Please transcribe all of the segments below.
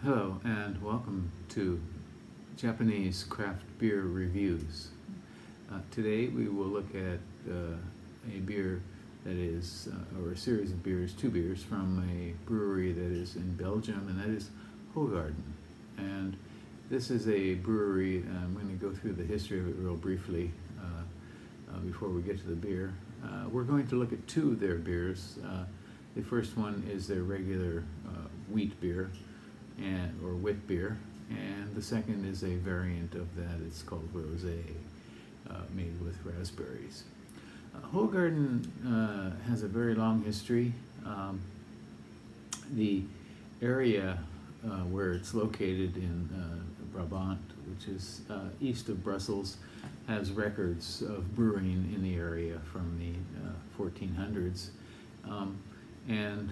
Hello and welcome to Japanese craft beer reviews. Today we will look at a beer that is, or a series of beers, two beers from a brewery that is in Belgium, and that is Hoegaarden. And this is a brewery, I'm going to go through the history of it real briefly before we get to the beer. We're going to look at two of their beers. The first one is their regular wheat beer, or wit beer, and the second is a variant of that. It's called Rosée, made with raspberries. Hoegaarden has a very long history. The area where it's located in Brabant, which is east of Brussels, has records of brewing in the area from the 1400s. And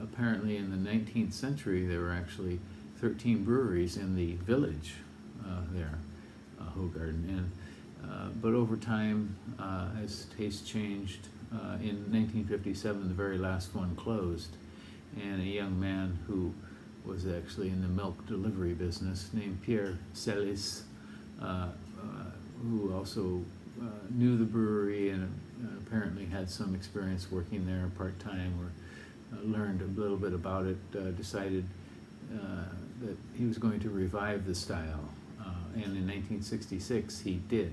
apparently in the 19th century there were actually 13 breweries in the village there, Hoegaarden. And but over time, as taste changed, in 1957 the very last one closed, and a young man who was actually in the milk delivery business named Pierre Celis, who also knew the brewery and apparently had some experience working there part-time, or learned a little bit about it, decided that he was going to revive the style, and in 1966 he did.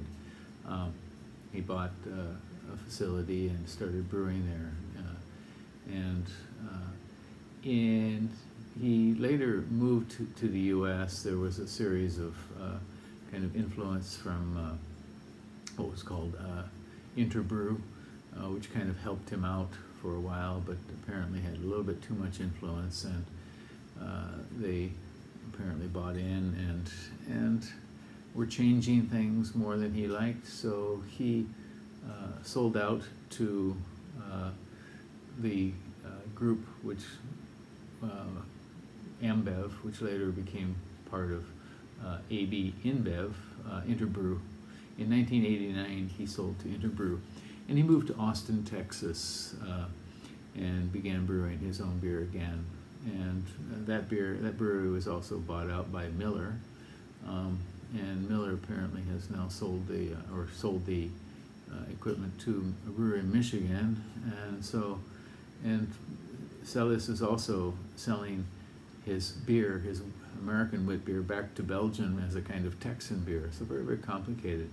He bought a facility and started brewing there, and he later moved to the U.S. There was a series of kind of influence from what was called interbrew, which kind of helped him out for a while, but apparently had a little bit too much influence, and they apparently bought in and were changing things more than he liked, so he sold out to the group which Ambev, which later became part of AB InBev, Interbrew. In 1989 he sold to Interbrew, and he moved to Austin, Texas, and began brewing his own beer again. And that brewery was also bought out by Miller, and Miller apparently has now sold the equipment to a brewery in Michigan, and Celis is also selling his beer, his American wit beer, back to Belgium as a kind of Texan beer. So very, very complicated.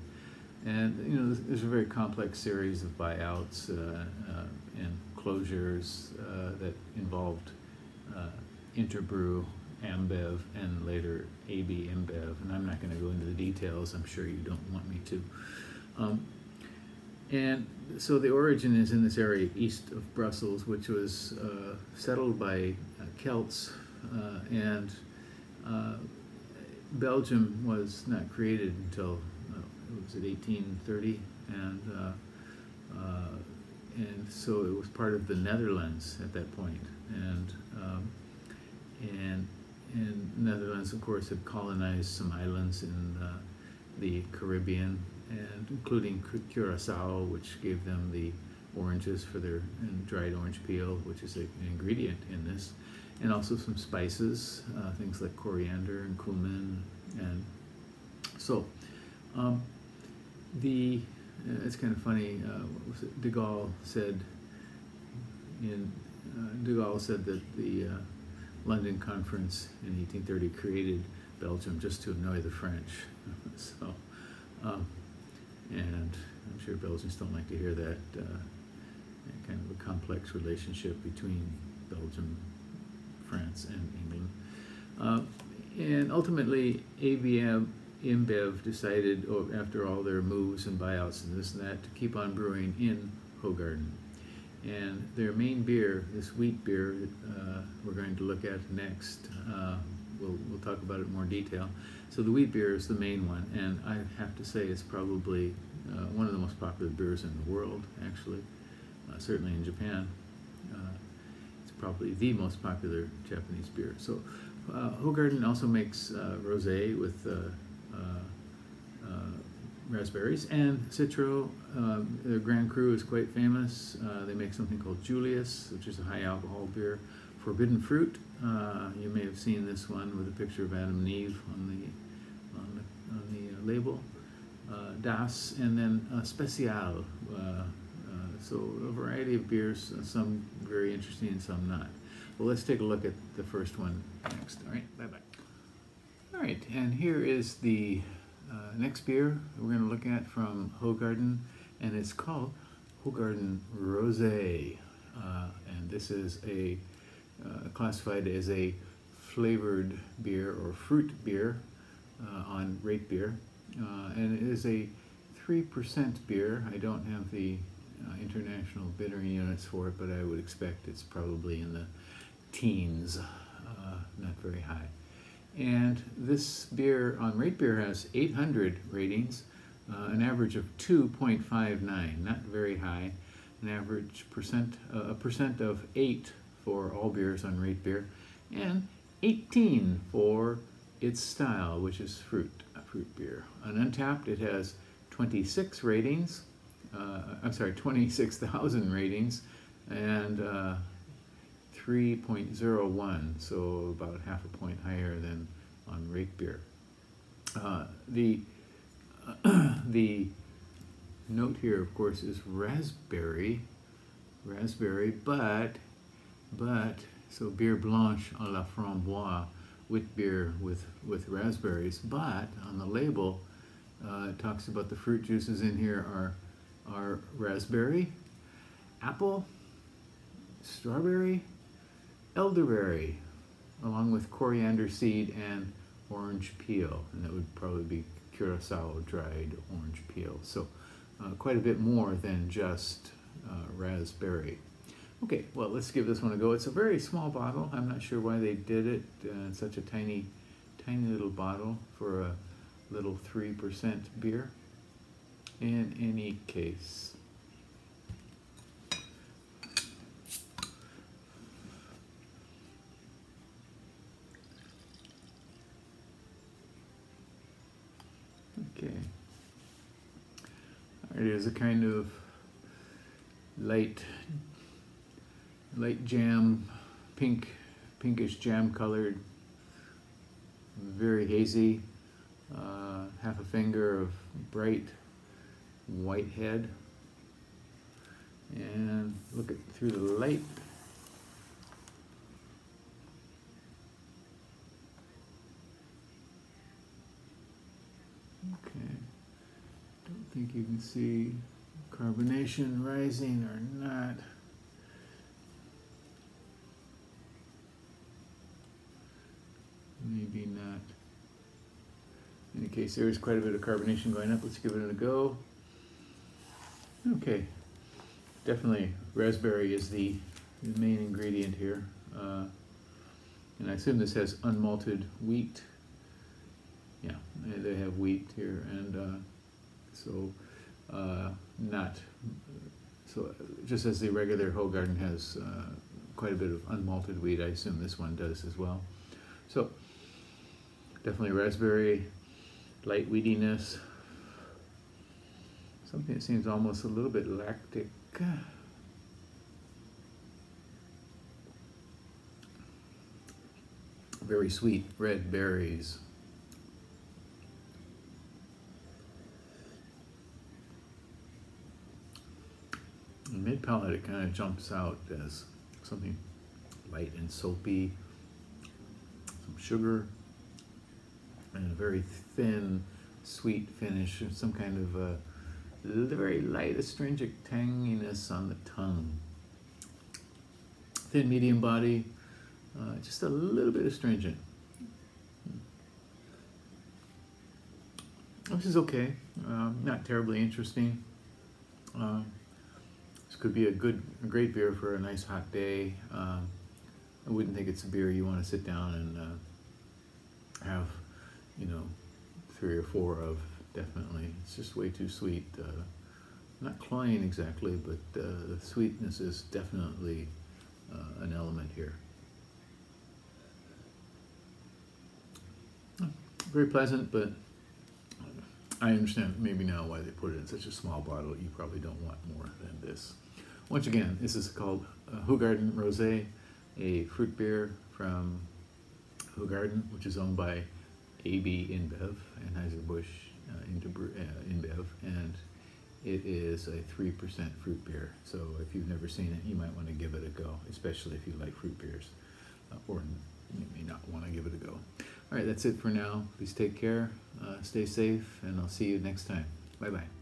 And you know, there's a very complex series of buyouts and closures that involved Interbrew, Ambev, and later AB InBev. And I'm not going to go into the details. I'm sure you don't want me to. And so the origin is in this area east of Brussels, which was settled by Celts, and Belgium was not created until it was at 1830, and so it was part of the Netherlands at that point, and Netherlands, of course, had colonized some islands in the Caribbean, and including Curacao, which gave them the oranges for their dried orange peel, which is an ingredient in this, and also some spices, things like coriander and cumin. And so it's kind of funny, De Gaulle said that the London Conference in 1830 created Belgium just to annoy the French. So, and I'm sure Belgians don't like to hear that, kind of a complex relationship between Belgium, France, and England. And ultimately, AB InBev decided, after all their moves and buyouts and this and that, to keep on brewing in Hoegaarden. And their main beer, this wheat beer that we're going to look at next, we'll talk about it in more detail. So the wheat beer is the main one, and I have to say it's probably one of the most popular beers in the world, actually, certainly in Japan. It's probably the most popular Japanese beer. So Hoegaarden also makes rosé with raspberries and citro. Their Grand Cru is quite famous. They make something called Julius, which is a high alcohol beer, forbidden fruit. You may have seen this one with a picture of Adam and Eve on the label. Das, and then Special. So a variety of beers, some very interesting and some not. Well, let's take a look at the first one next. All right, bye-bye. All right, and here is the next beer we're going to look at from Hoegaarden, and it's called Hoegaarden Rosée. And this is a classified as a flavored beer or fruit beer on RateBeer. And it is a 3% beer. I don't have the international bittering units for it, but I would expect it's probably in the teens, not very high. And this beer on RateBeer has 800 ratings, an average of 2.59, not very high, an average a percent of 8 for all beers on RateBeer, and 18 for its style, which is fruit beer. On Untapped, it has 26 ratings. 26,000 ratings, and 3.01, so about half a point higher than on RateBeer. The note here, of course, is raspberry, but so beer blanche à la framboise, wheat beer with raspberries, but on the label it talks about the fruit juices in here are raspberry, apple, strawberry, elderberry, along with coriander seed and orange peel, and that would probably be Curacao dried orange peel. So quite a bit more than just raspberry. Okay, well, let's give this one a go. It's a very small bottle. I'm not sure why they did it in such a tiny little bottle for a little 3% beer. In any case, okay, it is a kind of light jam, pinkish jam colored, very hazy, half a finger of bright white head, and look at through the light. Okay, don't think you can see carbonation rising or not. Maybe not. In any case, there is quite a bit of carbonation going up. Let's give it a go. Okay, definitely raspberry is the main ingredient here. And I assume this has unmalted wheat. Yeah, they have wheat here, and so just as the regular Hoegaarden has quite a bit of unmalted wheat, I assume this one does as well. So definitely raspberry, light wheatiness, something that seems almost a little bit lactic. Very sweet red berries. In mid-palate, it kind of jumps out as something light and soapy, some sugar, and a very thin, sweet finish, some kind of a very light, astringent tanginess on the tongue. Thin, medium body, just a little bit astringent. This is okay, not terribly interesting. This could be a great beer for a nice hot day. I wouldn't think it's a beer you want to sit down and have, 3 or 4 of, definitely. It's just way too sweet. Not cloying exactly, but the sweetness is definitely an element here. Very pleasant, but I understand maybe now why they put it in such a small bottle. You probably don't want more than this. Once again, this is called Hoegaarden Rosée a fruit beer from Hoegaarden, which is owned by AB InBev, Anheuser-Busch InBev, and it is a 3% fruit beer. So if you've never seen it, you might want to give it a go, especially if you like fruit beers, or you may not want to give it a go. All right, that's it for now. Please take care, stay safe, and I'll see you next time. Bye-bye.